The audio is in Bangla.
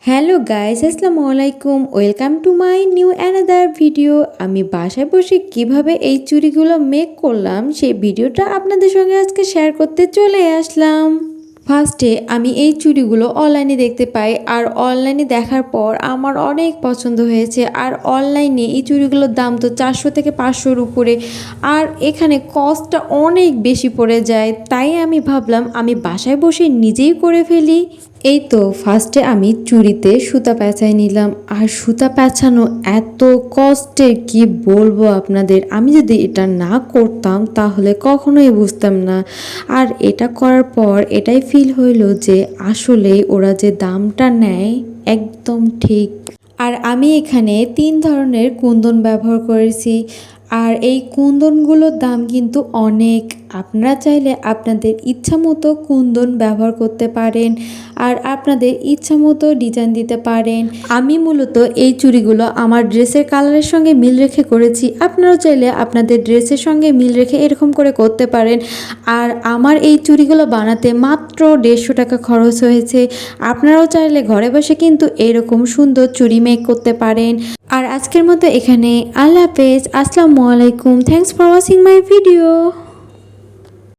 হ্যালো গাইস, আসসালামু আলাইকুম। Welcome to my new another video. আমি বাসায় বসে কিভাবে এই চুড়িগুলো মেক করলাম সেই ভিডিওটা আপনাদের সঙ্গে আজকে শেয়ার করতে চলে আসলাম। ফার্স্টে আমি এই চুড়িগুলো অনলাইনে দেখতে পাই, আর অনলাইনে দেখার পর আমার অনেক পছন্দ হয়েছে। আর অনলাইনে এই চুড়িগুলোর দাম তো 400 থেকে 500-র উপরে, আর এখানে কস্টটা অনেক বেশি পড়ে যায়। তাই আমি ভাবলাম আমি বাসায় বসে নিজেই করে ফেলি। এই তো ফার্স্টে আমি চুড়িতে সুতা পেঁচাই নিলাম, আর সুতা পেঁচানো এত কষ্টের কি বলবো আপনাদের। আমি যদি এটা না করতাম তাহলে কখনোই বুঝতাম না। আর এটা করার পর এটাই ফিল হইলো যে আসলে ওরা যে দামটা নেয় একদম ঠিক। আর আমি এখানে 3 ধরনের কুন্দন ব্যবহার করেছি, আর এই কুন্দনগুলোর দাম কিন্তু অনেক। আপনারা চাইলে আপনাদের ইচ্ছা মতো কুন্দন ব্যবহার করতে পারেন, আর আপনাদের ইচ্ছা মতো ডিজাইন দিতে পারেন। আমি মূলত এই চুড়িগুলো আমার ড্রেসের কালারের সঙ্গে মিল রেখে করেছি। আপনারাও চাইলে আপনাদের ড্রেসের সঙ্গে মিল রেখে এরকম করে করতে পারেন। আর আমার এই চুড়িগুলো বানাতে মাত্র 150 টাকা খরচ হয়েছে। আপনারাও চাইলে ঘরে বসে কিন্তু এরকম সুন্দর চুড়ি মেক করতে পারেন। আর আজকের মতো এখানে আল্লাহ হাফেজ, আসসালামু আলাইকুম। Thanks for watching my video.